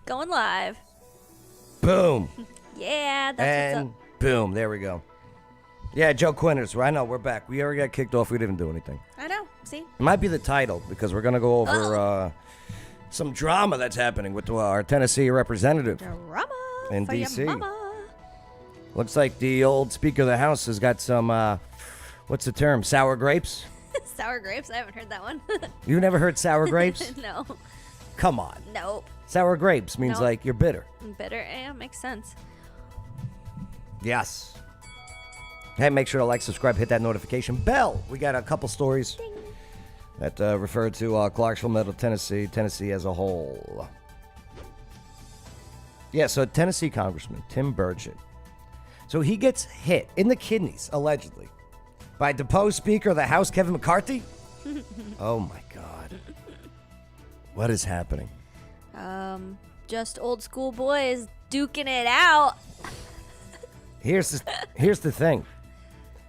Going live. Boom. Yeah, that's what's up. Boom. There we go. Yeah, Joe Quinters. I know, we're back. We already got kicked off. We didn't do anything. I know. See? It might be the title because we're going to go over some drama that's happening with our Tennessee representative Drama in for your D.C. mama. Looks like the old Speaker of the House has got some, what's the term, sour grapes? Sour grapes? I haven't heard that one. You never heard sour grapes? No. Come on. Nope. Sour grapes means Nope. like you're bitter. Bitter? Yeah, makes sense. Yes. Hey, make sure to like, subscribe, hit that notification bell. We got a couple stories that refer to Clarksville, Middle Tennessee, Tennessee as a whole. Yeah, so Tennessee Congressman Tim Burchett. So he gets hit in the kidneys, allegedly, by deposed Speaker of the House Kevin McCarthy. Oh, my God. What is happening? Just old school boys duking it out. Here's the thing.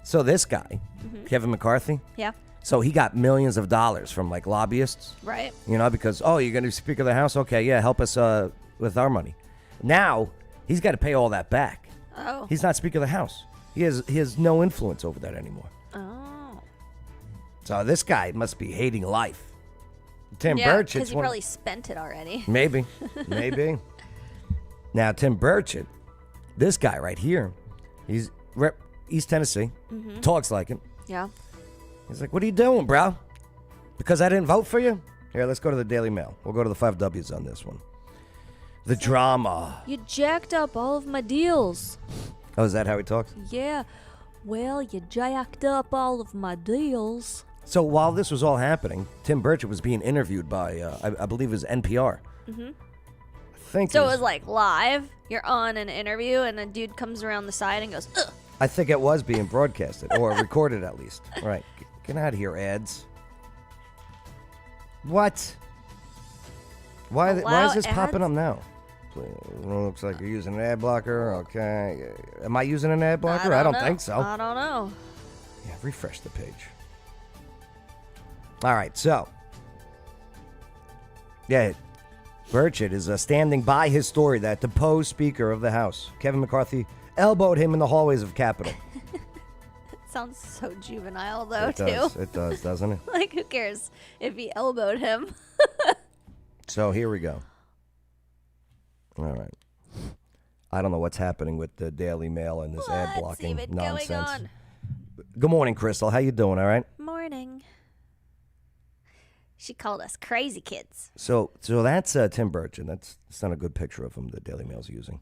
So this guy, Kevin McCarthy, Yeah. so he got millions of dollars from like lobbyists, Right. you know, because, oh, you're going to be Speaker of the House? Okay, yeah, help us with our money. Now, he's got to pay all that back. Oh. He's not Speaker of the House. He has no influence over that anymore. Oh. So this guy must be hating life. Tim Yeah, Burchett. because he probably spent it already. Maybe. Now, Tim Burchett, this guy right here, he's East Tennessee, talks like it. Yeah. He's like, what are you doing, bro? Because I didn't vote for you? Here, let's go to the Daily Mail. We'll go to the 5 W's on this one. The drama. You jacked up all of my deals. Oh, is that how he talks? Yeah. Well, you jacked up all of my deals. So while this was all happening, Tim Burchett was being interviewed by, I believe it was NPR. Mm-hmm. I think So it was like live. You're on an interview, and a dude comes around the side and goes, ugh. I think it was being broadcasted, or recorded at least. Right. Get out of here, ads. What? Why is this popping up now? Looks like you're using an ad blocker. Okay. Am I using an ad blocker? I don't think so. I don't know. Yeah, refresh the page. All right, so. Yeah, Burchett is standing by his story that deposed Speaker of the House, Kevin McCarthy, elbowed him in the hallways of Capitol. Sounds so juvenile, though, It does, doesn't it? Like, who cares if he elbowed him? So here we go. All right. I don't know what's happening with the Daily Mail and this ad blocking even nonsense. going on? Good morning, Crystal. How you doing? All right. Morning. She called us crazy kids. So that's Tim Burchett. That's not a good picture of him the Daily Mail's using.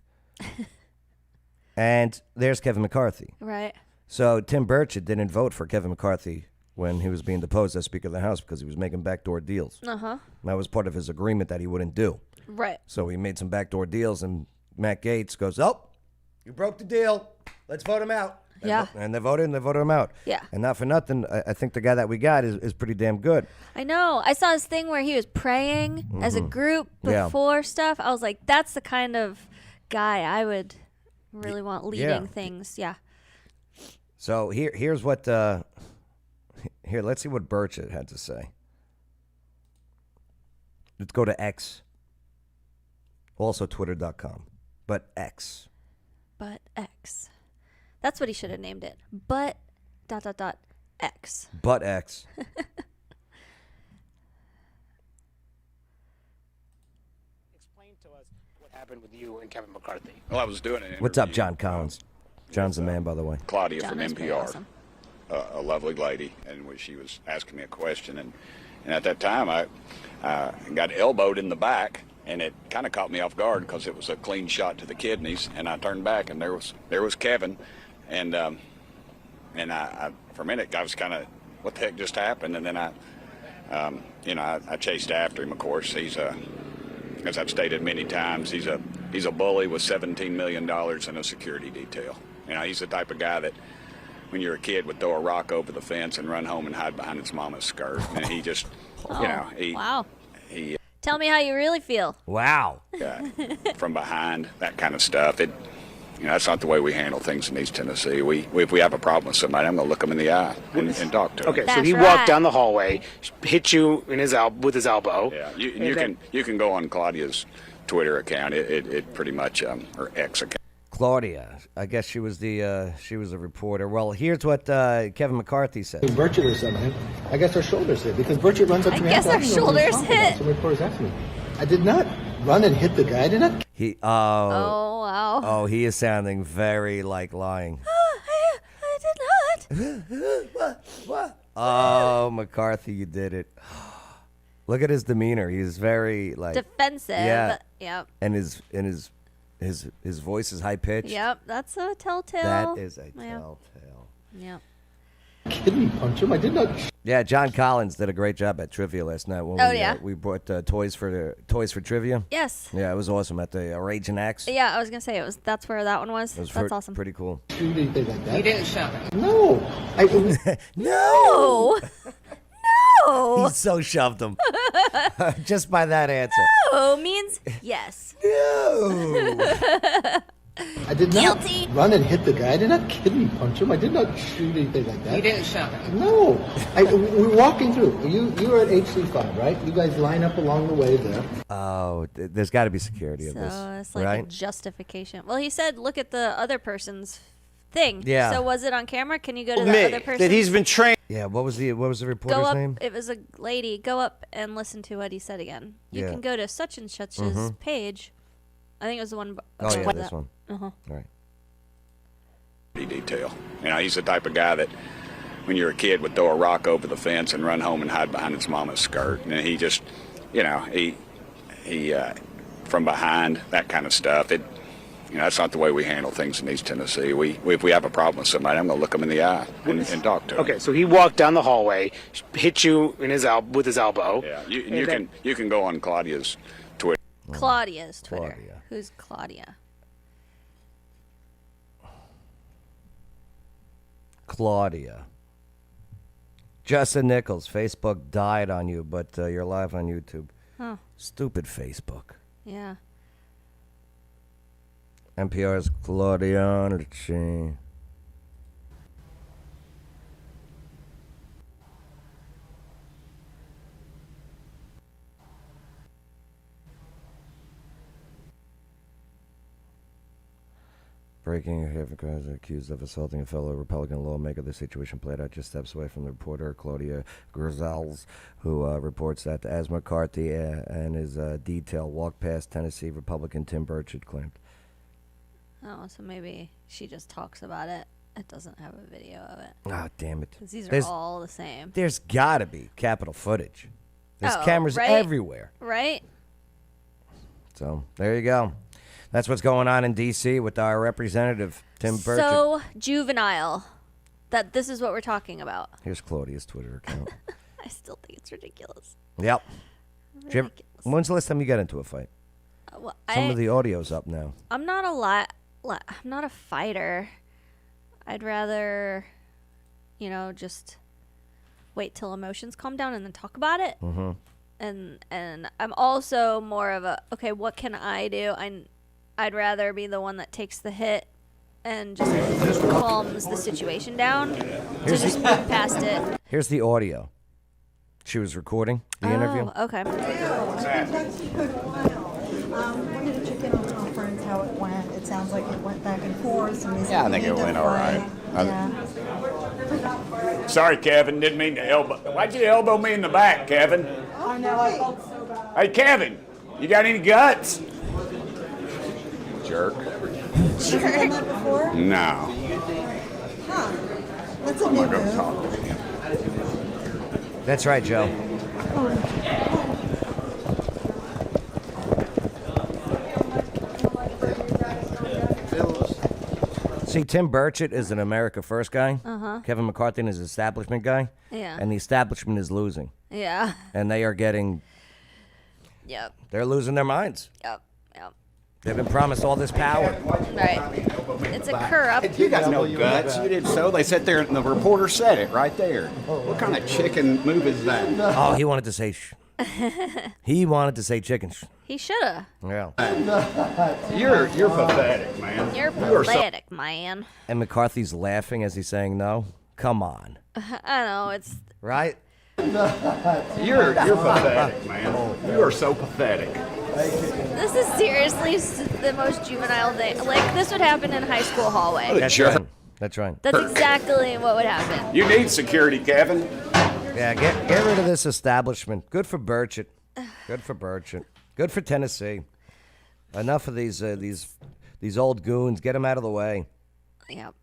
And there's Kevin McCarthy. Right. So Tim Burchett didn't vote for Kevin McCarthy when he was being deposed as Speaker of the House because he was making backdoor deals. Uh-huh. That was part of his agreement that he wouldn't do. Right. So he made some backdoor deals, and Matt Gaetz goes, oh, you broke the deal. Let's vote him out. Yeah. And they voted him out. Yeah. And not for nothing, I think the guy that we got is pretty damn good. I know. I saw this thing where he was praying as a group before stuff. I was like, that's the kind of guy I would really want leading things. Yeah. So here's what, here, let's see what Burchett had to say. Let's go to X. Also Twitter.com. But X. But X. That's what he should have named it. But ... X. But X. Explain to us what happened with you and Kevin McCarthy. Well, I was doing it. What's up, John Collins? John's the man, by the way. Claudia John from is pretty NPR, awesome. a lovely lady, and she was asking me a question, and at that time I got elbowed in the back, and it kind of caught me off guard because it was a clean shot to the kidneys, and I turned back, and there was Kevin, and I for a minute I was kind of, what the heck just happened, and then I chased after him. Of course, he's as I've stated many times, he's a bully with $17 million in a security detail. You know, he's the type of guy that when you're a kid would throw a rock over the fence and run home and hide behind his mama's skirt. And he just, Wow. he Tell me how you really feel. Wow. from behind, that kind of stuff. That's not the way we handle things in East Tennessee. If we have a problem with somebody, I'm going to look them in the eye and talk to them. Okay, so That's he right. walked down the hallway, hit you in with his elbow. Yeah, you can go on Claudia's Twitter account. It pretty much her ex account. Claudia, I guess she was a reporter. Well, here's what Kevin McCarthy said. Burchett or something. I guess our shoulders hit because Burchett runs up to me. I guess our shoulders hit. Some reporters asked me. I did not run and hit the guy. I did not. Oh wow. Oh, he is sounding very like lying. I did not. What? Oh, McCarthy, you did it. Look at his demeanor. He's very like Defensive. Yeah. Yep. And his voice is high pitched. Yep. That's a telltale. That is a telltale. Yep. Kidney punch him. I did not. Yeah, John Collins did a great job at trivia last night. When we brought toys for trivia. Yes. Yeah, it was awesome at the Raging Axe. Yeah, I was gonna say that's where that one was. That's awesome. Pretty cool. Shoot anything like that. He didn't shove it. No. No. No. He so shoved him. Just by that answer. No means yes. No. I did not Guilty. run and hit the guy. I did not kidney punch him. I did not shoot anything like that. He didn't shove it. No. We're walking through. You were at HC5, right? You guys line up along the way there. Oh, there's got to be security of this. So it's like right? a justification. Well, he said, look at the other person's thing. Yeah. So was it on camera? Can you go to the other person? That he's been trained. Yeah, what was the reporter's Go up. name? It was a lady. Go up and listen to what he said again. You Yeah. can go to such and such's page. I think it was the one. Oh, yeah, this one. Uh-huh. All right. Detail. You know, he's the type of guy that when you're a kid would throw a rock over the fence and run home and hide behind his mama's skirt. And he just, he from behind, that kind of stuff. That's not the way we handle things in East Tennessee. If we have a problem with somebody, I'm going to look them in the eye and talk to them. Okay, so he walked down the hallway, hit you in with his elbow. Yeah, you can go on Claudia's Twitter. Claudia's Twitter. Claudia. Who's Claudia? Claudia. Justin Nichols, Facebook died on you, but you're live on YouTube. Huh. Stupid Facebook. Yeah. NPR's Claudia. Breaking is accused of assaulting a fellow Republican lawmaker. The situation played out just steps away from the reporter Claudia Grisales, who reports that as McCarthy and his detail walked past Tennessee Republican Tim Burchett claimed. Oh, so maybe she just talks about it. It doesn't have a video of it. Oh, damn it. 'Cause these are all the same. There's got to be Capitol footage. There's Oh, cameras right? everywhere. Right? So there you go. That's what's going on in D.C. with our representative, Tim Burchett. So juvenile that this is what we're talking about. Here's Claudia's Twitter account. I still think it's ridiculous. Yep. Ridiculous. When's the last time you got into a fight? Well, Some of the audio's up now. I'm not I'm not a fighter. I'd rather, just wait till emotions calm down and then talk about it. Mm-hmm. And I'm also more of a, okay, what can I do? I'd rather be the one that takes the hit and just calms the situation down to just move past it. Here's the audio. She was recording the interview. Okay. Wanted to check in on conference, how it went. It sounds like it went back and forth. And Yeah, I think it went all right. Yeah. Sorry, Kevin. Didn't mean to elbow. Why'd you elbow me in the back, Kevin? I know, I felt so bad. Hey, Kevin, you got any guts? Jerk. Have you done that before? No. Huh. That's a I'm new not going to move. talk with you. That's right, Joe. See, Tim Burchett is an America First guy. Kevin McCarthy is an establishment guy. Yeah. And the establishment is losing. Yeah. And they are Yep. they're losing their minds. Yep. They've been promised all this power. Right. It's a corrupt. You got no guts. You did so. They sat there and the reporter said it right there. What kind of chicken move is that? Oh, he wanted to say he wanted to say chicken He shoulda. Yeah. You're pathetic, man. You're pathetic, man. And McCarthy's laughing as he's saying no. Come on. I know it's. Right? You're pathetic, man. You are so pathetic. This is seriously the most juvenile thing. Like, this would happen in high school hallway. That's Sure. right. That's right. That's exactly what would happen. You need security, Kevin. Yeah, get rid of this establishment. Good for Burchett. Good for Burchett. Good for Tennessee. Enough of these old goons. Get them out of the way. Yep.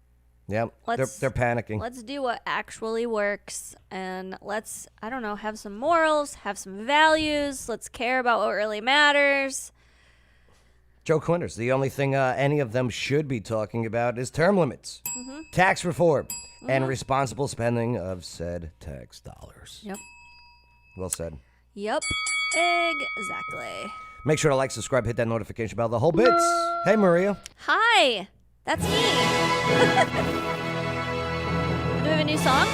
Yep. They're panicking. Let's do what actually works, and let's, I don't know, have some morals, have some values. Let's care about what really matters. Joe Quinters, the only thing any of them should be talking about is term limits, tax reform, and responsible spending of said tax dollars. Yep. Well said. Yep. Exactly. Make sure to like, subscribe, hit that notification bell, the whole bits. Hey, Maria. Hi. That's me. Do we have a new song?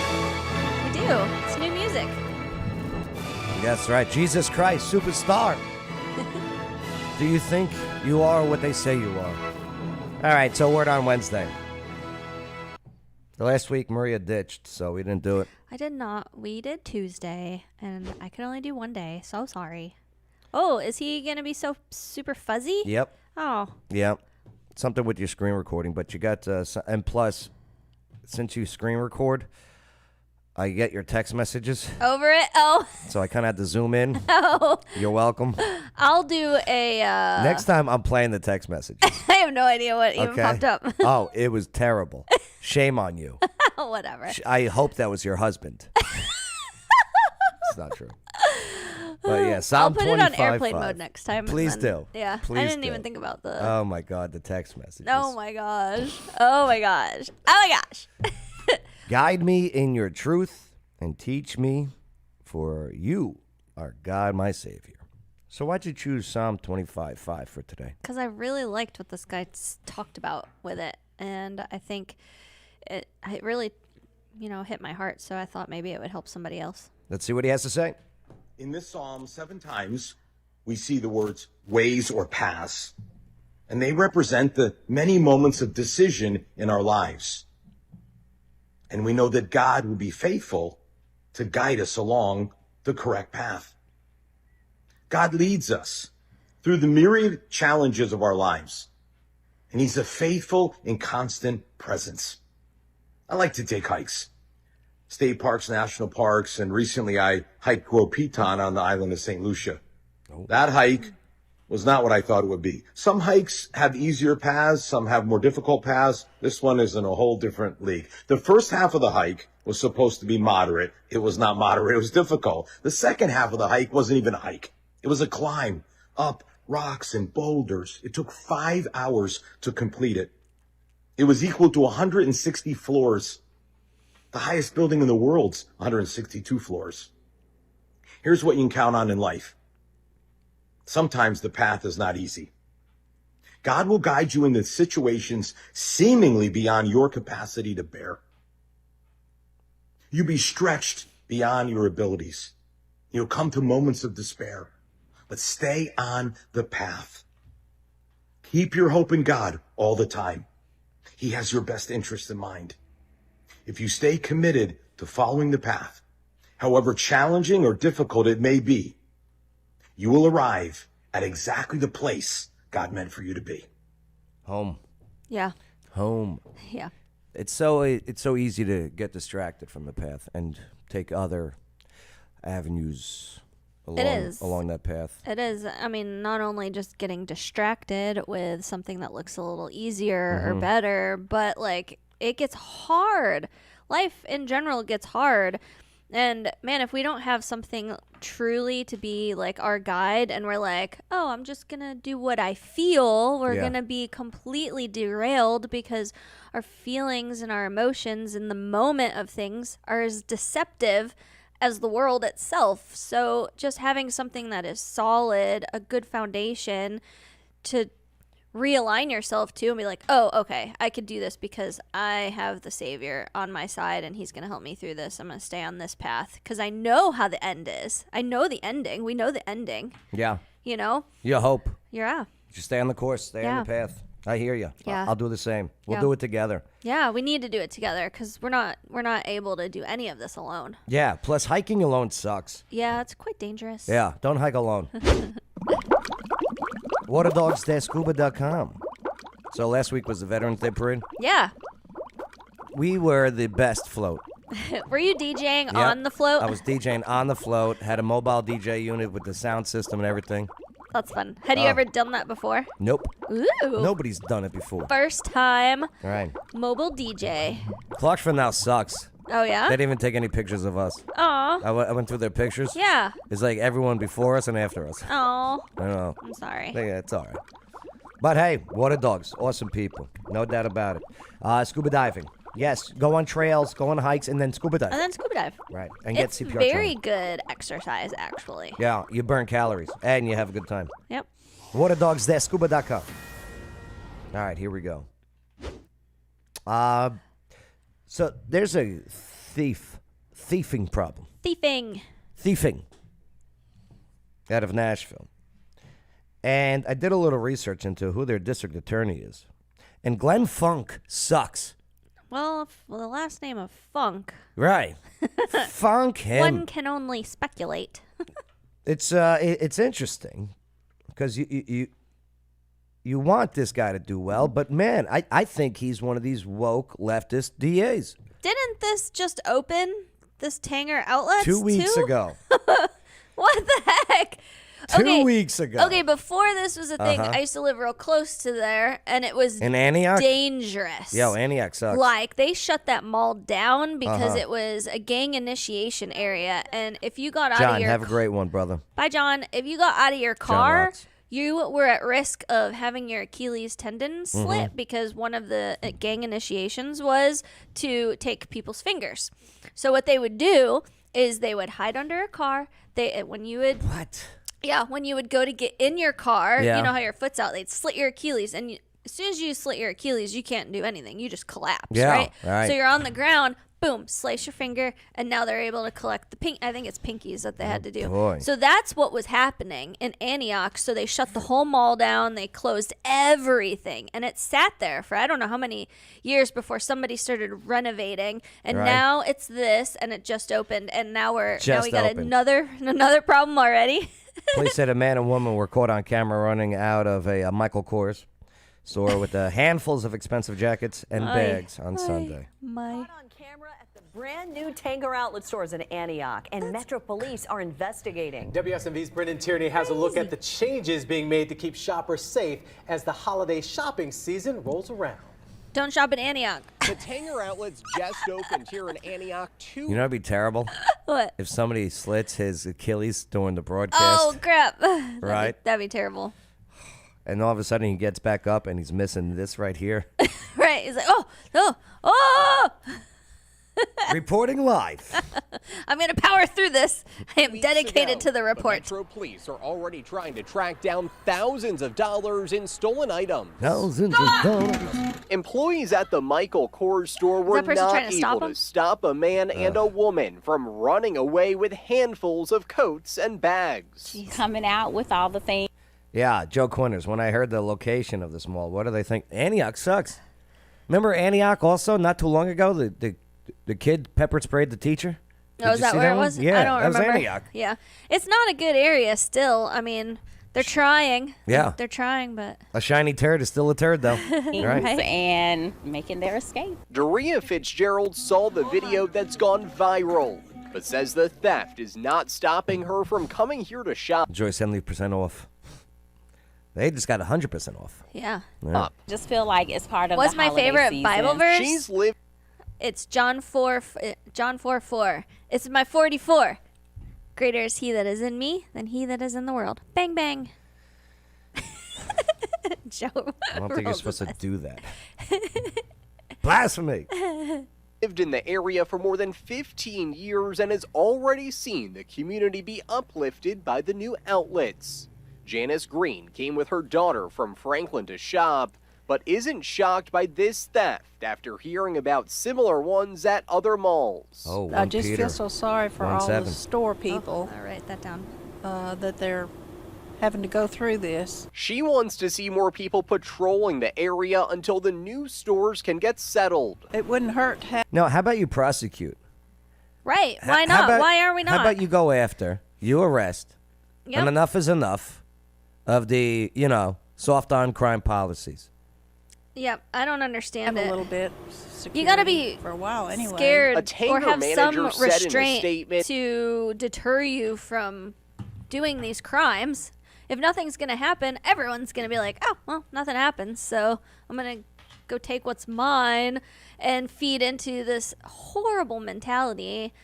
We do. It's new music. That's right. Jesus Christ, superstar. Do you think you are what they say you are? All right, so word on Wednesday. The last week, Maria ditched, so we didn't do it. I did not. We did Tuesday, and I could only do one day. So sorry. Oh, is he going to be so super fuzzy? Yep. Oh. Yep. Something with your screen recording, but you got, and plus, since you screen record, I get your text messages, Over it? Oh. so I kind of had to zoom in. Oh. You're welcome. I'll do a... Next time, I'm playing the text messages. I have no idea what even Okay? popped up. Oh, it was terrible. Shame on you. Whatever. I hope that was your husband. It's not true. But yeah, I'll Psalm put it on 25:5. airplane mode next time. and Please then- do. Yeah. Please I didn't do. even think about the... Oh my God, the text messages. Oh my gosh. Oh my gosh. Oh my gosh. Guide me in your truth and teach me, for you are God my Savior. So why'd you choose Psalm 25:5 for today? Because I really liked what this guy talked about with it. And I think it really, hit my heart. So I thought maybe it would help somebody else. Let's see what he has to say. In this psalm, 7 times, we see the words ways or paths, and they represent the many moments of decision in our lives. And we know that God will be faithful to guide us along the correct path. God leads us through the myriad challenges of our lives, and he's a faithful and constant presence. I like to take hikes. State parks, national parks, and recently I hiked Gros Piton on the island of St. Lucia. That hike was not what I thought it would be. Some hikes have easier paths, some have more difficult paths. This one is in a whole different league. The first half of the hike was supposed to be moderate. It was not moderate, it was difficult. The second half of the hike wasn't even a hike. It was a climb up rocks and boulders. It took 5 hours to complete it. It was equal to 160 floors. The highest building in the world's 162 floors. Here's what you can count on in life. Sometimes the path is not easy. God will guide you into situations seemingly beyond your capacity to bear. You'll be stretched beyond your abilities. You'll come to moments of despair, but stay on the path. Keep your hope in God all the time. He has your best interest in mind. If you stay committed to following the path, however challenging or difficult it may be, you will arrive at exactly the place God meant for you to be. Home. Yeah. Home. Yeah. It's so easy to get distracted from the path and take other avenues along that path. It is. I mean, not only just getting distracted with something that looks a little easier or better, but like it gets hard. Life in general gets hard. And man, if we don't have something truly to be like our guide and we're like, oh, I'm just going to do what I feel, we're going to be completely derailed because our feelings and our emotions in the moment of things are as deceptive as the world itself. So just having something that is solid, a good foundation to realign yourself to and be like, oh, okay, I could do this because I have the Savior on my side and he's going to help me through this. I'm going to stay on this path because I know how the end is. I know the ending. We know the ending. Yeah. You know? You hope. Yeah. Just stay on the course. Stay on the path. I hear you. Yeah. I'll do the same. We'll Yeah. do it together. Yeah, we need to do it together because we're not able to do any of this alone. Yeah. Plus, hiking alone sucks. Yeah, it's quite dangerous. Yeah. Don't hike alone. Waterdogs-scuba.com. So last week was the Veterans Day Parade. Yeah. We were the best float. Were you DJing Yep. on the float? I was DJing on the float, had a mobile DJ unit with the sound system and everything. That's fun. Had you Oh. ever done that before? Nope. Ooh. Nobody's done it before. First time All right. mobile DJ. Clarksville now sucks. Oh, yeah? They didn't even take any pictures of us. Aw. I went through their pictures. Yeah. It's like everyone before us and after us. Oh. I know. I'm sorry. Yeah, it's all right. But hey, water dogs, awesome people. No doubt about it. Scuba diving. Yes, go on trails, go on hikes, and then scuba dive. And then scuba dive. Right. And get It's CPR very training. good exercise, actually. Yeah, you burn calories and you have a good time. Yep. Waterdogs-scuba.com. All right, here we go. So there's a thieving problem. Thieving out of Nashville. And I did a little research into who their district attorney is. And Glenn Funk sucks. Well, the last name of Funk, Right. Funk him. one can only speculate. It's interesting because you want this guy to do well, but man, I think he's one of these woke leftist DAs. Didn't this just open, this Tanger Outlets? 2 weeks too? ago. What the heck? 2 weeks ago. Okay, before this was a thing, I used to live real close to there, and it was In Antioch? dangerous. Yo, Antioch sucks. Like, they shut that mall down because it was a gang initiation area, and if you got out John, of your have a great one, brother. Bye, John. If you got out of your car, Rocks. you were at risk of having your Achilles tendon Mm-hmm. slit because one of the gang initiations was to take people's fingers. So what they would do is they would hide under a car. When you would when you would go to get in your car, Yeah. you know how your foot's out, they'd slit your Achilles, and as soon as you slit your Achilles, you can't do anything. You just collapse, Yeah, right? right. So you're on the ground. Boom, slice your finger, and now they're able to collect the I think it's pinkies that they had to do. boy. So that's what was happening in Antioch. So they shut the whole mall down. They closed everything, and it sat there for I don't know how many years before somebody started renovating. And Right. now it's this, and it just opened, and now we Just got opened. another problem already. Police said a man and woman were caught on camera running out of a Michael Kors store with handfuls of expensive jackets and bags on Sunday. On camera at the brand new Tanger outlet stores in Antioch, and Metro Police are investigating. WSMV's Brendan Tierney has a look at the changes being made to keep shoppers safe as the holiday shopping season rolls around. Don't shop in Antioch. The Tanger outlets just opened here in Antioch. You know, it'd be terrible What? if somebody slits his Achilles during the broadcast. Oh crap! Right. That'd be terrible. And all of a sudden he gets back up and he's missing this right here. Right? He's like, oh! Reporting live. I'm gonna power through this. I am dedicated to the But report. Metro Police are already trying to track down thousands of dollars in stolen items. Thousands of dollars. Employees at the Michael Kors store were person not trying to stop able him? to stop a man and a woman from running away with handfuls of coats and bags. Coming out with all the things. Yeah, Joe Quinters, when I heard the location of this mall, what do they think? Antioch sucks. Remember Antioch also, not too long ago, the kid pepper sprayed the teacher? Oh, is that where it was? Yeah, I don't that was remember. Antioch. Yeah, it's not a good area still. I mean, they're trying. Yeah. They're trying, but A shiny turd is still a turd, though. Right? And making their escape. Doria Fitzgerald saw the video that's gone viral, but says the theft is not stopping her from coming here to shop. Enjoy 70% off. They just got 100% off. yeah. Yeah. Just feel like it's part of What's the my holiday favorite season. Bible verse? She's lived. It's John 4:4. It's my 44. Greater is he that is in me than he that is in the world. Bang bang. Joe. I don't think you're supposed to do that. Blasphemy. Lived in the area for more than 15 years and has already seen the community be uplifted by the new outlets. Janice Green came with her daughter from Franklin to shop, but isn't shocked by this theft after hearing about similar ones at other malls. Oh, I just feel so sorry for all the 1-7. store people I'll write that down. that they're having to go through this. She wants to see more people patrolling the area until the new stores can get settled. It wouldn't hurt to have No, how about you prosecute? Right. How Why not? about- Why are we not? How about you go after, you arrest, Yep. and enough is enough of the, soft on crime policies. Yep, I don't understand it. A little bit. You gotta be for a while anyway. scared A or Tanger have some manager said in a restraint statement- to deter you from doing these crimes. If nothing's gonna happen, everyone's gonna be like, oh, well, nothing happens, so I'm gonna go take what's mine and feed into this horrible mentality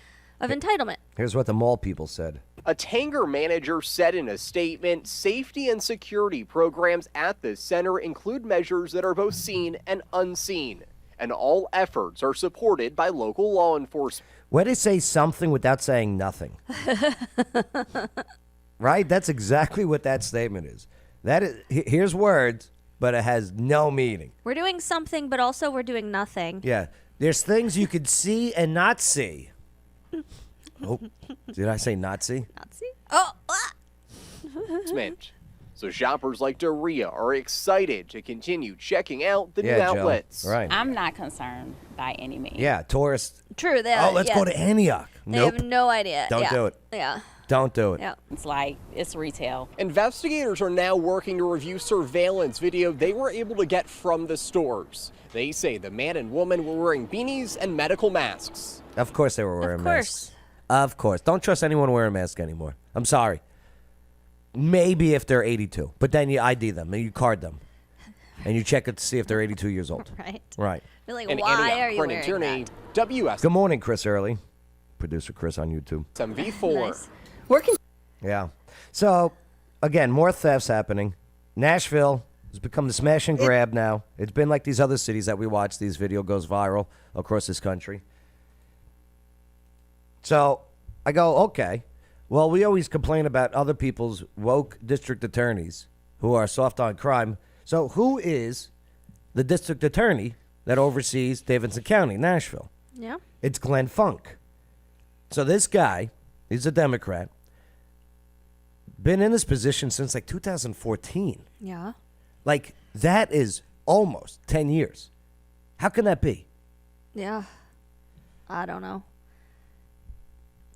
of entitlement. Here's what the mall people said. A Tanger manager said in a statement, safety and security programs at the center include measures that are both seen and unseen, and all efforts are supported by local law enforcement. Where they say something without saying nothing. Right? That's exactly what that statement is. That is. Here's words, but it has no meaning. We're doing something, but also we're doing nothing. Yeah. There's things you could see and not see. Oh, did I say not see? Nazi? Oh, So shoppers like Doria are excited to continue checking out the new Yeah, Joe. outlets. Right. I'm not concerned by any means. Yeah, tourists. true. They Let's go to Antioch. They Nope. have no idea. Don't yeah. do it. Yeah. Don't do it. Yeah. It's like, it's retail. Investigators are now working to review surveillance video they were able to get from the stores. They say the man and woman were wearing beanies and medical masks. Of course they were wearing Of course. masks. Of course. Don't trust anyone wearing a mask anymore. I'm sorry. Maybe if they're 82. But then you ID them and you card them. And you check it to see if they're 82 years old. Right. Right. They're like, And why Antioch, are you Brennan wearing Tierney, that? WS Good morning, Chris Early. Producer Chris on YouTube. MV4. Nice. Working. Yeah. So, again, more thefts happening. Nashville has become the smash and grab now. It's been like these other cities that we watch. These video goes viral across this country. So, I go, okay. Well, we always complain about other people's woke district attorneys who are soft on crime. So, who is the district attorney that oversees Davidson County, Nashville? Yeah. It's Glenn Funk. So this guy, he's a Democrat, been in this position since like 2014. Yeah. Like, that is almost 10 years. How can that be? Yeah. I don't know.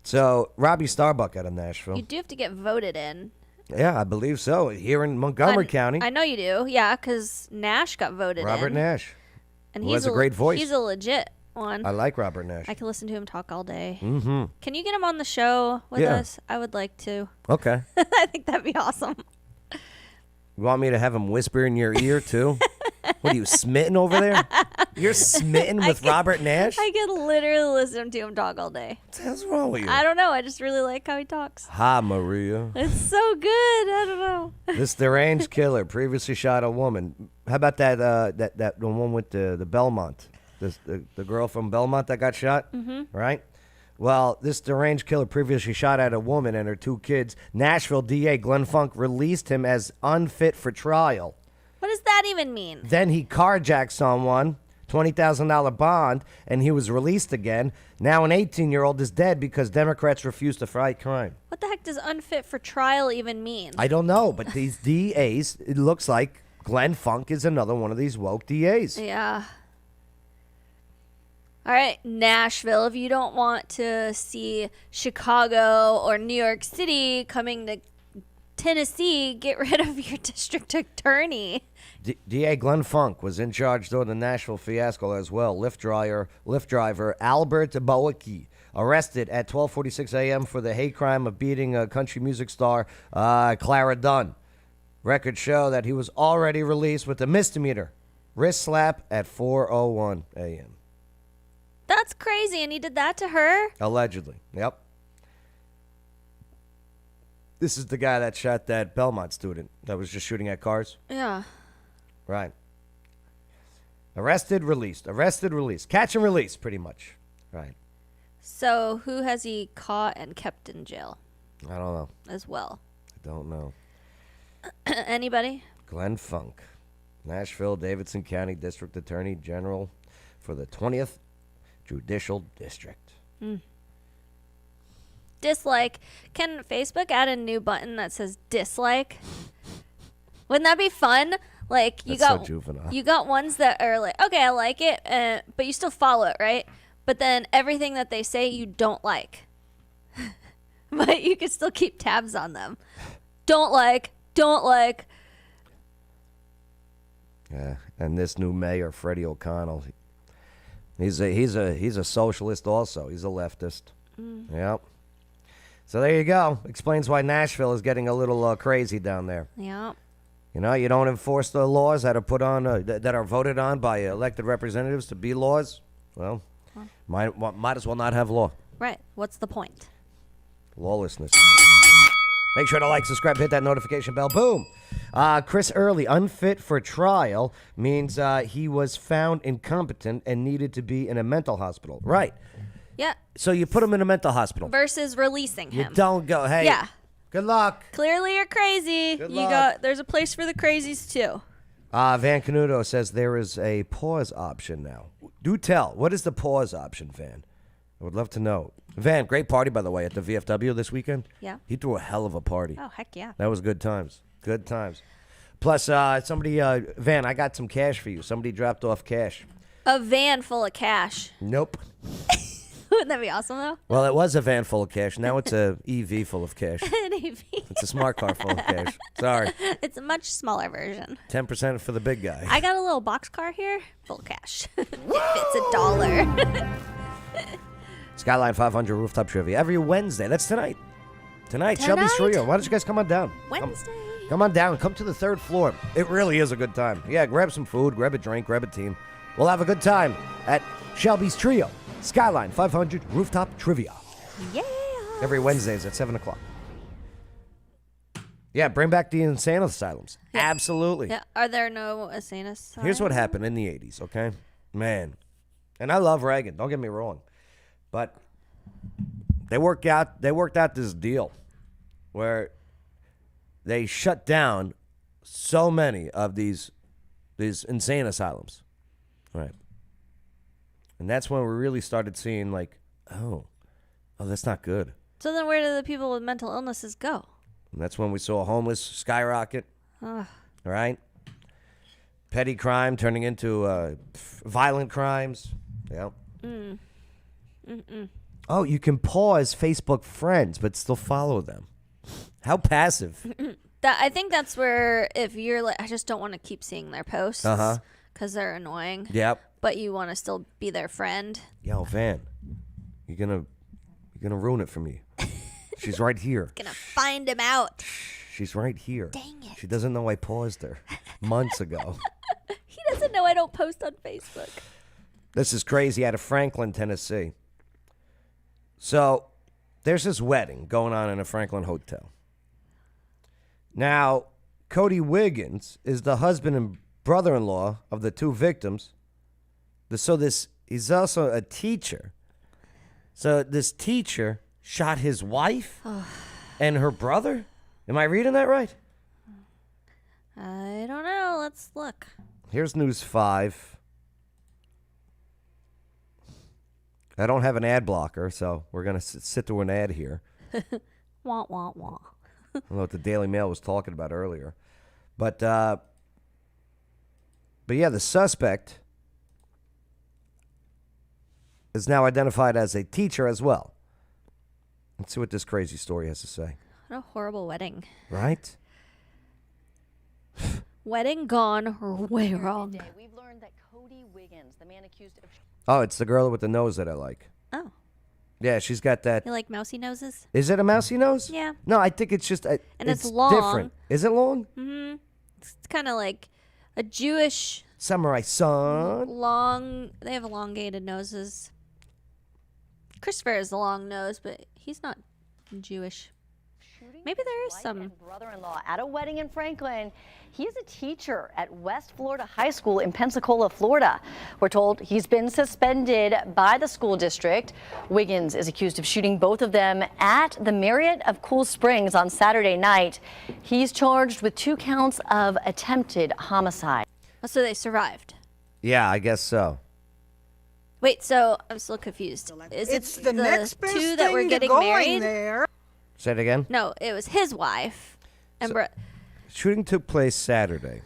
So, Robbie Starbuck out of Nashville. You do have to get voted in. Yeah, I believe so. Here in Montgomery County. I know you do. Yeah, because Nash got voted in. Robert Nash. And who he's has a great voice. He's a legit one. I like Robert Nash. I can listen to him talk all day. Mm-hmm. Can you get him on the show with Yeah. us? I would like to. Okay. I think that'd be awesome. You want me to have him whisper in your ear, too? What are you, smitten over there? You're smitten with Robert Nash? I could literally listen to him talk all day. What the hell's wrong with you? I don't know. I just really like how he talks. Hi, Maria. It's so good. I don't know. This deranged killer previously shot a woman. How about that? That the one with the Belmont, the girl from Belmont that got shot, right? Well, this deranged killer previously shot at a woman and her 2 kids. Nashville DA Glenn Funk released him as unfit for trial. What does that even mean? Then he carjacked someone, $20,000 bond, and he was released again. Now an 18-year-old is dead because Democrats refuse to fight crime. What the heck does unfit for trial even mean? I don't know, but these DAs, it looks like Glenn Funk is another one of these woke DAs. Yeah. All right, Nashville, if you don't want to see Chicago or New York City coming to Tennessee, get rid of your district attorney. DA Glenn Funk was in charge during the Nashville fiasco as well. Lyft driver Albert Bowiecki arrested at 12:46 a.m. for the hate crime of beating a country music star, Clara Dunn. Records show that he was already released with a misdemeanor wrist slap at 4:01 a.m. That's crazy, and he did that to her? Allegedly. Yep. This is the guy that shot that Belmont student that was just shooting at cars. Yeah. Right. Arrested, released. Arrested, released. Catch and release, pretty much. Right. So who has he caught and kept in jail I don't know. as well? I don't know. Anybody? Glenn Funk, Nashville, Davidson County District Attorney General for the 20th Judicial District. Dislike. Can Facebook add a new button that says dislike? Wouldn't that be fun? Like you That's so got juvenile. you got ones that are like, okay, I like it, but you still follow it, right? But then everything that they say you don't like, but you can still keep tabs on them. Don't like. Yeah, and this new mayor, Freddie O'Connell, he's a socialist also. He's a leftist. Yep. So there you go. Explains why Nashville is getting a little crazy down there. Yeah. You know, you don't enforce the laws that are put on, that are voted on by elected representatives to be laws. Well, might as well not have law. Right. What's the point? Lawlessness. Make sure to like, subscribe, hit that notification bell. Boom. Chris Early, unfit for trial, means he was found incompetent and needed to be in a mental hospital. Right. Yeah. So you put him in a mental hospital. Versus releasing him. You don't go, hey, Yeah. good luck. Clearly you're crazy. Good You luck. there's a place for the crazies too. Van Canuto says there is a pause option now. Do tell. What is the pause option, Van? I would love to know. Van, great party, by the way, at the VFW this weekend. Yeah. He threw a hell of a party. Oh, heck yeah. That was good times. Good times. Plus, somebody, Van, I got some cash for you. Somebody dropped off cash. A van full of cash. Nope. Wouldn't that be awesome, though? Well, it was a van full of cash. Now it's a EV full of cash. An EV. It's a smart car full of cash. Sorry. It's a much smaller version. 10% for the big guy. I got a little box car here, full of cash. It fits $1. Skyline 500 Rooftop Trivia every Wednesday. That's tonight. Tonight, Shelby's Trio. Why don't you guys come on down? Wednesday. Come on down. Come to the third floor. It really is a good time. Yeah, grab some food, grab a drink, grab a team. We'll have a good time at Shelby's Trio. Skyline 500 Rooftop Trivia. Yeah. Every Wednesdays at 7 o'clock. Yeah, bring back the insane asylums. Yeah. Absolutely. Yeah. Are there no insane asylums? Here's what happened in the 80s, okay? Man. And I love Reagan, don't get me wrong. But they worked out this deal where they shut down so many of these insane asylums. Right. And that's when we really started seeing like, oh, that's not good. So then where do the people with mental illnesses go? And that's when we saw homeless skyrocket. Ugh. Right? Petty crime turning into violent crimes. Yeah. Oh, you can pause Facebook friends, but still follow them. How passive. I think that's where if you're like, I just don't want to keep seeing their posts. Uh-huh. Because they're annoying. Yep. But you want to still be their friend. Yo, Van, you're gonna ruin it for me. She's right here. Gonna find him out. She's right here. Dang it. She doesn't know I paused her months ago. He doesn't know I don't post on Facebook. This is crazy out of Franklin, Tennessee. So there's this wedding going on in a Franklin hotel. Now, Cody Wiggins is the husband and brother-in-law of the two victims. He's also a teacher. So this teacher shot his wife and her brother? Am I reading that right? I don't know. Let's look. Here's News 5. I don't have an ad blocker, so we're going to sit through an ad here. Wah, wah, wah. I don't know what the Daily Mail was talking about earlier. But yeah, the suspect is now identified as a teacher as well. Let's see what this crazy story has to say. What a horrible wedding. Right? Wedding gone way wrong. We've learned that Cody Wiggins, the man accused of... Oh, it's the girl with the nose that I like. Oh. Yeah, she's got that. You like mousy noses? Is it a mousy nose? Yeah. No, I think it's just... And it's long. different. Is it long? Mm-hmm. It's kind of like a Jewish... Samurai son. Long... They have elongated noses. Christopher has a long nose, but he's not Jewish. Maybe there is some. Brother-in-law at a wedding in Franklin. He is a teacher at West Florida High School in Pensacola, Florida. We're told he's been suspended by the school district. Wiggins is accused of shooting both of them at the Marriott of Cool Springs on Saturday night. He's charged with 2 counts of attempted homicide. Oh, so they survived. Yeah, I guess so. Wait, so I'm still confused. Is It's it the next best two that were thing to getting going married? there. Say it again. No, it was his wife. And Shooting took place Saturday.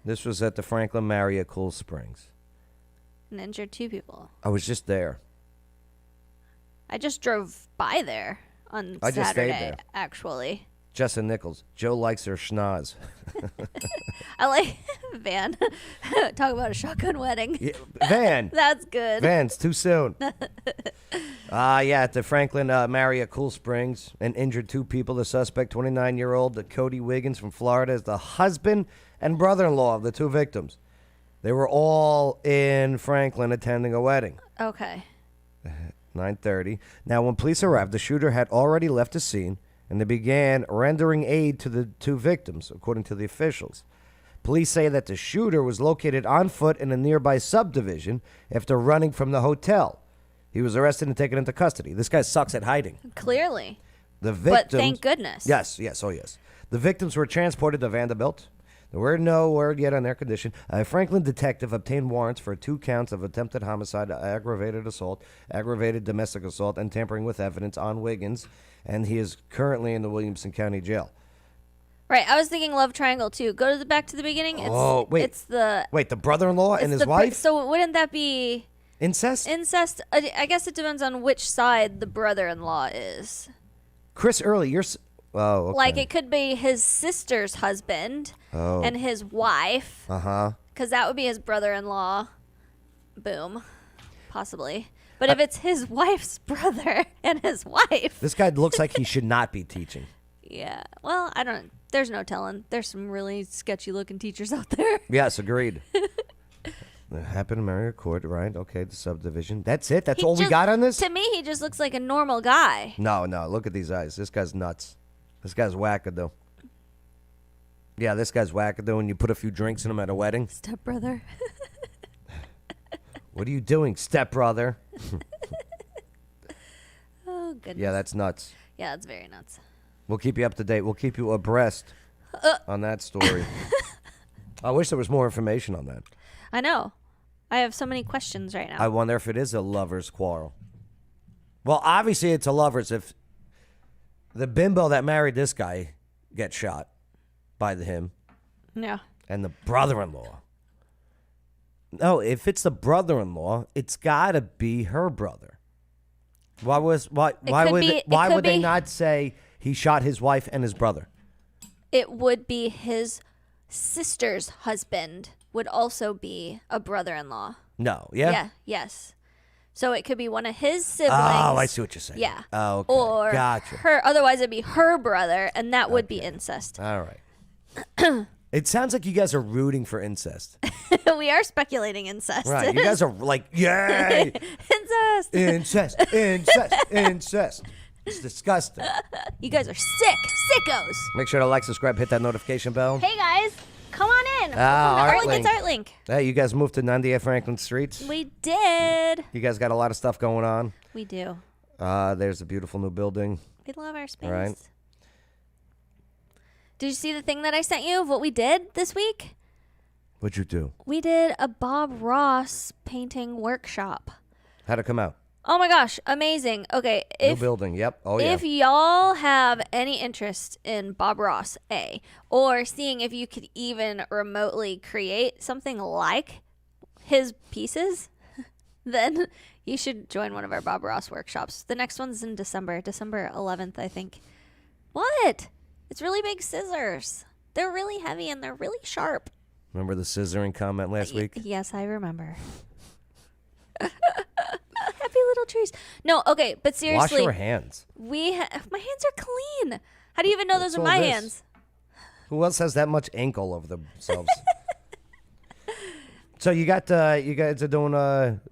This was at the Franklin Marriott Cool Springs. and injured 2 people. I was just there. I just drove by there on I just stayed Saturday, there. actually. Justin Nichols. Joe likes her schnoz. I like Van. Talk about a shotgun wedding. Yeah, Van. That's good. Van's too soon. At the Franklin Marriott Cool Springs and injured 2 people. The suspect, 29-year-old Cody Wiggins from Florida, is the husband and brother-in-law of the 2 victims. They were all in Franklin attending a wedding. Okay. 9:30. Now, when police arrived, the shooter had already left the scene, and they began rendering aid to the 2 victims, according to the officials. Police say that the shooter was located on foot in a nearby subdivision after running from the hotel. He was arrested and taken into custody. This guy sucks at hiding. Clearly. The victims, but thank goodness. Yes, oh yes. The victims were transported to Vanderbilt. There were no word yet on their condition. A Franklin detective obtained warrants for 2 counts of attempted homicide, aggravated assault, aggravated domestic assault, and tampering with evidence on Wiggins, and he is currently in the Williamson County Jail. Right, I was thinking love triangle too. Go to the back to the beginning. It's the brother-in-law and his wife? So wouldn't that be incest? Incest. I guess it depends on which side the brother-in-law is. Chris Early, you're. Oh, okay. Like it could be his sister's husband and his wife. Because that would be his brother-in-law. Boom, possibly. But if it's his wife's brother and his wife, this guy looks like he should not be teaching. Yeah. Well, I don't. There's no telling. There's some really sketchy-looking teachers out there. Yes, agreed. Happened to marry a court, right? Okay, the subdivision. That's it? That's all we got on this? To me, he just looks like a normal guy. No. Look at these eyes. This guy's nuts. This guy's wackadoo. Yeah, this guy's wackadoo, and you put a few drinks in him at a wedding. Stepbrother. What are you doing, stepbrother? Oh, goodness. Yeah, that's nuts. Yeah, that's very nuts. We'll keep you up to date. We'll keep you abreast on that story. I wish there was more information on that. I know. I have so many questions right now. I wonder if it is a lover's quarrel. Well, obviously it's a lover's if the bimbo that married this guy gets shot by him. Yeah. And the brother-in-law. No, if it's the brother-in-law, it's got to be her brother. Why would they not say he shot his wife and his brother? It would be his sister's husband would also be a brother-in-law. No, yeah? Yeah, yes. So it could be one of his siblings. Oh, I see what you're saying. Yeah. Oh, okay. Or gotcha. her. Otherwise, it'd be her brother, and that would be incest. All right. It sounds like you guys are rooting for incest. We are speculating incest. Right. You guys are like, yay! Incest. It's disgusting. You guys are sickos. Make sure to like, subscribe, hit that notification bell. Hey, guys. Come on in. Artlink. It's Artlink. Hey, you guys moved to 98 Franklin Streets? We did. You guys got a lot of stuff going on. We do. There's a beautiful new building. We love our space. All right. Did you see the thing that I sent you of what we did this week? What'd you do? We did a Bob Ross painting workshop. How'd it come out? Oh my gosh, amazing. Okay, New building, yep. Oh yeah. If y'all have any interest in Bob Ross, or seeing if you could even remotely create something like his pieces, then you should join one of our Bob Ross workshops. The next one's in December 11th, I think. What? It's really big scissors. They're really heavy and they're really sharp. Remember the scissoring comment last week? Yes, I remember. Happy little trees. No, okay, but seriously. Wash your hands. My hands are clean. How do you even know those are my hands? Who else has that much ink all over themselves? So you guys are doing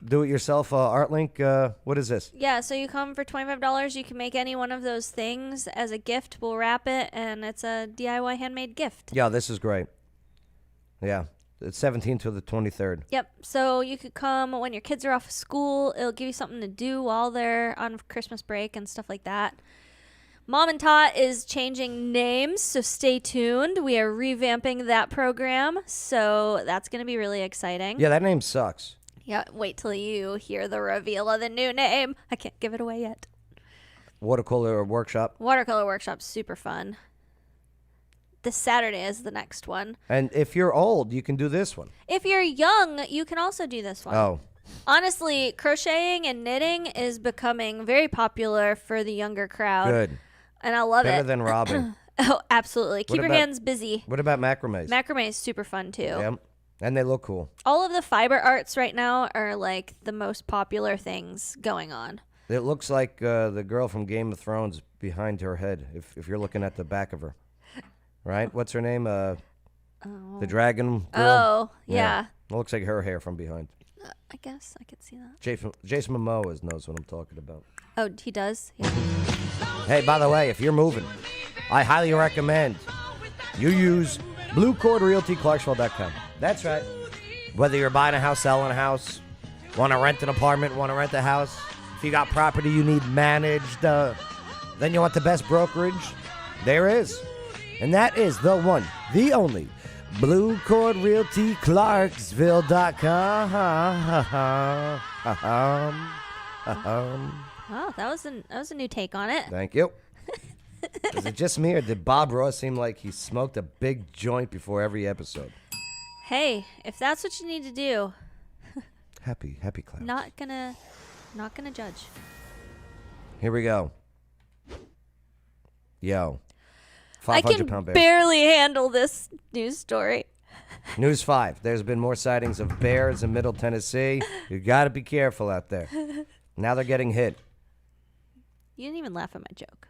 do-it-yourself Artlink. What is this? Yeah, so you come for $25. You can make any one of those things as a gift. We'll wrap it, and it's a DIY handmade gift. Yeah, this is great. Yeah, it's 17th to the 23rd. Yep, so you could come when your kids are off of school. It'll give you something to do while they're on Christmas break and stuff like that. Mom and Tot is changing names, so stay tuned. We are revamping that program, so that's going to be really exciting. Yeah, that name sucks. Yeah, wait till you hear the reveal of the new name. I can't give it away yet. Watercolor workshop. Watercolor workshop's super fun. This Saturday is the next one. And if you're old, you can do this one. If you're young, you can also do this one. Oh. Honestly, crocheting and knitting is becoming very popular for the younger crowd. Good. And I love it. Better than robbing. Oh, absolutely. Keep your about- hands busy. What about macrames? Macrame is super fun too. Yeah, and they look cool. All of the fiber arts right now are like the most popular things going on. It looks like the girl from Game of Thrones behind her head, if you're looking at the back of her. Right? What's her name? The dragon girl? Oh, yeah. It looks like her hair from behind. I guess I could see that. Jason Momoa knows what I'm talking about. Oh, he does? Yeah. Hey, by the way, if you're moving, I highly recommend you use Blue Cord Realty, Clarksville.com. That's right. Whether you're buying a house, selling a house, want to rent an apartment, want to rent a house, if you got property you need managed, then you want the best brokerage, there is. And that is the one, the only, Blue Cord Realty, Clarksville.com. Wow, that was a new take on it. Thank you. Is it just me, or did Bob Ross seem like he smoked a big joint before every episode? Hey, if that's what you need to do, Happy clown. not gonna judge. Here we go. Yo. I 500 can pound bear. barely handle this news story. News 5. There's been more sightings of bears in Middle Tennessee. You got to be careful out there. Now they're getting hit. You didn't even laugh at my joke.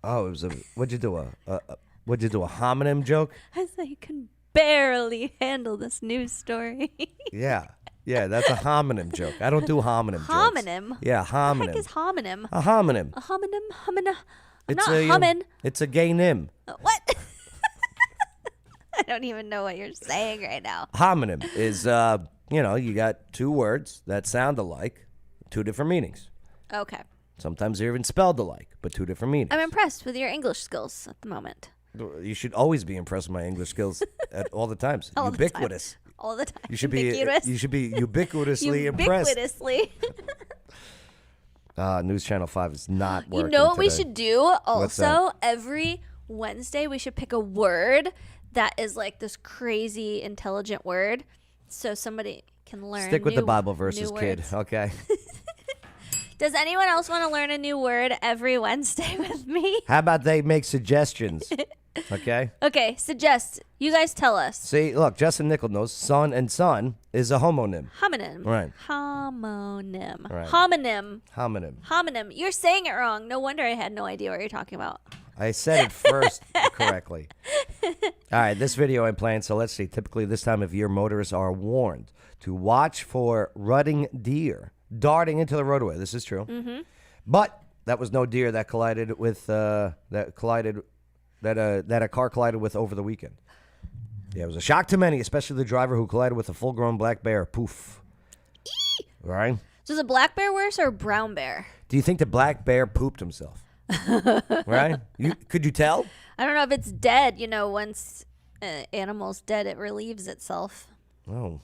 Oh, it was a. What'd you do? What'd you do? A homonym joke? I said you can barely handle this news story. Yeah, that's a homonym joke. I don't do homonym jokes. Homonym? Yeah, What the homonym. heck is homonym? A homonym. A homonym? I'm It's not a, humming. It's a gay nym. What? I don't even know what you're saying right now. Homonym is, you got two words that sound alike, two different meanings. Okay. Sometimes they're even spelled alike, but two different meanings. I'm impressed with your English skills at the moment. You should always be impressed with my English skills at all the times. All the time. Ubiquitous. All the time. You should be. Ubiquitous. You should be ubiquitously impressed. Ubiquitously. News Channel 5 is not working. You know what we today. should do? What's Also, every Wednesday we should pick a word that is like this crazy intelligent word, so somebody can learn. Stick with the new- Bible verses, new kid. words. Okay. Does anyone else want to learn a new word every Wednesday with me? How about they make suggestions? Okay. Okay, suggest. You guys tell us. See, look, Justin Nickel knows son and son is a homonym. Homonym. Right. Homonym. Right. Homonym. Homonym. Homonym. You're saying it wrong. No wonder I had no idea what you're talking about. I said it first correctly. All right, this video I'm playing, so let's see. Typically, this time of year, motorists are warned to watch for rutting deer darting into the roadway. This is true. Mm-hmm. But that was no deer that collided with that a car collided with over the weekend. Yeah, it was a shock to many, especially the driver who collided with a full-grown black bear. Poof. Right? So is a black bear worse or a brown bear? Do you think the black bear pooped himself? Right? Could you tell? I don't know if it's dead. You know, once animal's dead, it relieves itself. Oh.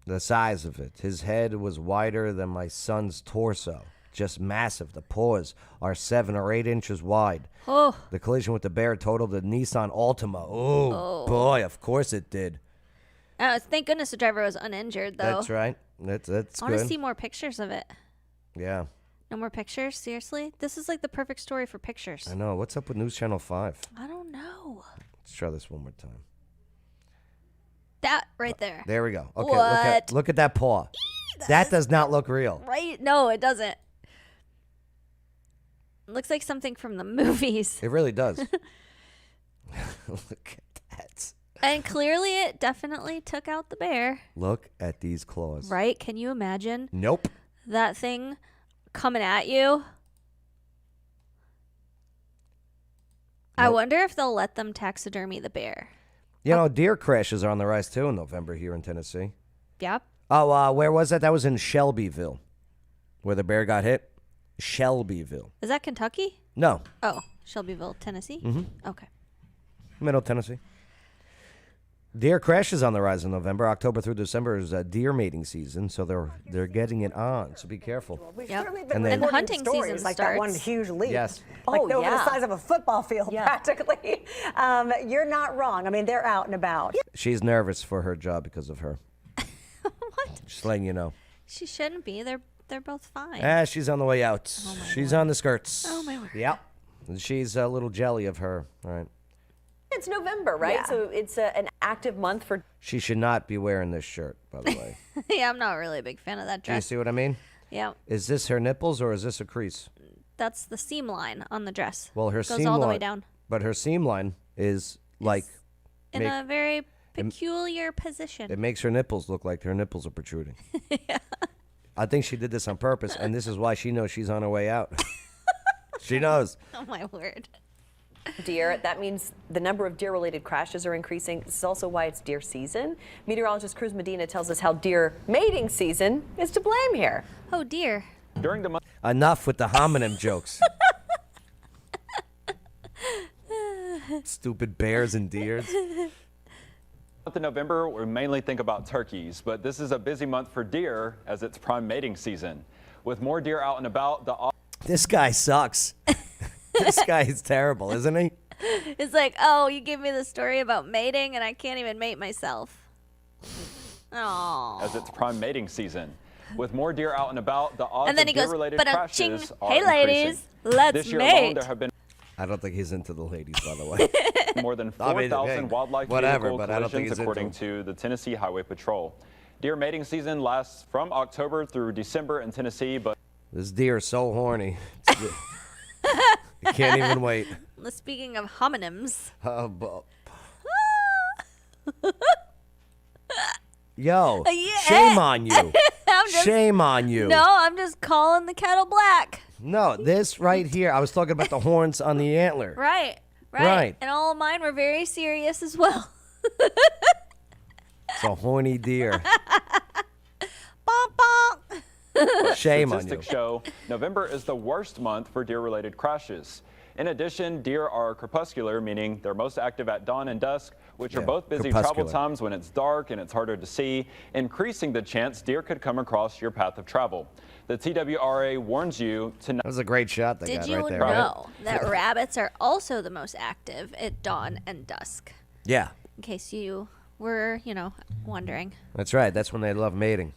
The size of it. His head was wider than my son's torso. Just massive. The paws are 7 or 8 inches wide. Oh. The collision with the bear totaled a Nissan Altima. Oh, boy, of course it did. Thank goodness the driver was uninjured, though. That's right. That's I want to good. see more pictures of it. Yeah. No more pictures? Seriously? This is like the perfect story for pictures. I know. What's up with News Channel 5? I don't know. Let's try this one more time. That right there. There we go. Okay, What? look at that paw. That does not look real. Right? No, it doesn't. It looks like something from the movies. It really does. Look at that. And clearly it definitely took out the bear. Look at these claws. Right? Can you imagine Nope. that thing coming at you? I Nope. wonder if they'll let them taxidermy the bear. You know, deer crashes are on the rise, too, in November here in Tennessee. Yep. Oh, where was that? That was in Shelbyville, where the bear got hit. Shelbyville. Is that Kentucky? No, Oh, Shelbyville, Tennessee? Mhm. Okay. Middle Tennessee. Deer crashes on the rise in November. October through December is deer mating season, so they're getting it on. So be careful. We've Yep. certainly And been they- And reporting hunting stories season like that one starts. huge leap. Yes. Like Oh, over yeah. the size of a football field, Yeah. practically. You're not wrong. I mean, they're out and about. She's nervous for her job because of her. What? Just letting you know. She shouldn't be. They're they're both fine. She's on the way out. She's on the skirts. Oh, my word. Yep. She's a little jelly of her. All right. It's November, right? Yeah. So it's an active month for. She should not be wearing this shirt, by the way. Yeah, I'm not really a big fan of that Do you dress. see what I mean? Yeah, Is this her nipples or is this a crease? that's the seam line on the dress. Well, her goes seam all the way line, down but her seam line is like in make- a very peculiar position. it makes her nipples look like her nipples are protruding. Yeah. I think she did this on purpose, and this is why she knows she's on her way out. She knows. Oh my word. Deer. That means the number of deer-related crashes are increasing. This is also why it's deer season. Meteorologist Cruz Medina tells us how deer mating season is to blame here. Oh dear. During the month Enough with the homonym jokes. Stupid bears and deers. Month of November, we mainly think about turkeys, but this is a busy month for deer as it's prime mating season. With more deer out and about, This guy sucks. This guy is terrible, isn't he? It's like, oh, you gave me the story about mating, and I can't even mate myself. Oh. as it's prime mating season. With more deer out and about, the odds And then of he goes, deer-related "But crashes are hey, increasing. ladies, let's this year mate." alone, there have been I don't think he's into the ladies, by the way. more than I mean, 4,000 hey, wildlife whatever, vehicle but I don't think collisions, he's according into to the Tennessee Highway Patrol. Deer mating season lasts from October through December in Tennessee, but This deer is so horny. You can't even wait. Speaking of homonyms. Yo, Yeah. shame on you. I'm just- Shame on you. No, I'm just calling the kettle black. No, this right here, I was talking about the horns on the antler. Right. Right. And all of mine were very serious as well. It's a horny deer. Bonk, bonk. Shame on you. statistics show November is the worst month for deer-related crashes. In addition, deer are crepuscular, meaning they're most active at dawn and dusk, which are both busy travel crepuscular. times when it's dark and it's harder to see, increasing the chance deer could come across your path of travel. The TWRA warns you to not. That was a great shot they Did got you right there. know that rabbits are also the most active at dawn and dusk? Yeah, In case you were, wondering. that's right. That's when they love mating.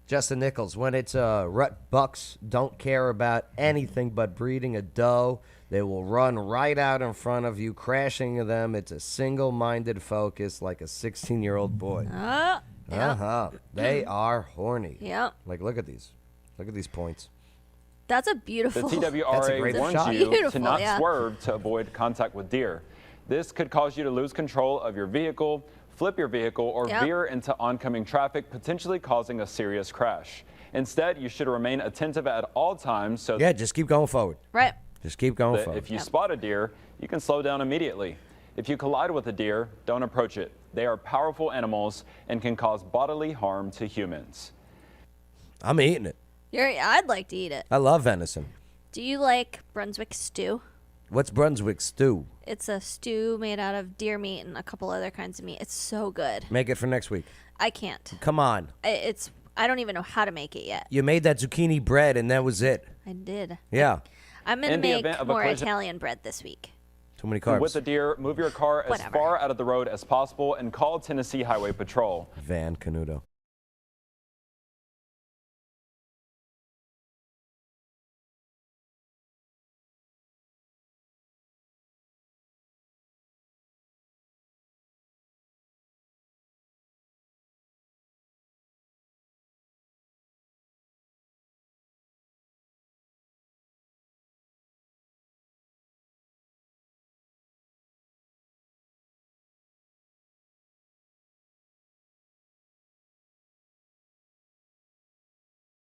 Justin Nichols, when it's rut bucks don't care about anything but breeding a doe. They will run right out in front of you, crashing into them. It's a single-minded focus like a 16-year-old boy. Oh, yeah. Uh-huh. They are horny. Yep. Like, look at these. Look at these points. That's a The beautiful. That's a TWRA great warns shot. you to Beautiful, not yeah. swerve to avoid contact with deer. This could cause you to lose control of your vehicle, flip your vehicle, or Yep. veer into oncoming traffic, potentially causing a serious crash. Instead, you should remain attentive at all times so Yeah, just keep going forward. Right. Just keep going that forward. if you spot a deer, you can slow down immediately. If you collide with a deer, don't approach it. They are powerful animals and can cause bodily harm to humans. I'm eating it. I'd like to eat it. I love venison. Do you like Brunswick stew? What's Brunswick stew? It's a stew made out of deer meat and a couple other kinds of meat. It's so good. Make it for next week. I can't. Come on. I don't even know how to make it yet. You made that zucchini bread, and that was it. I did. Yeah. I'm gonna In the make event of a more collision- Italian bread this week. Too many carbs. With the deer, move your car as Whatever. far out of the road as possible and call Tennessee Highway Patrol. Van Canuto.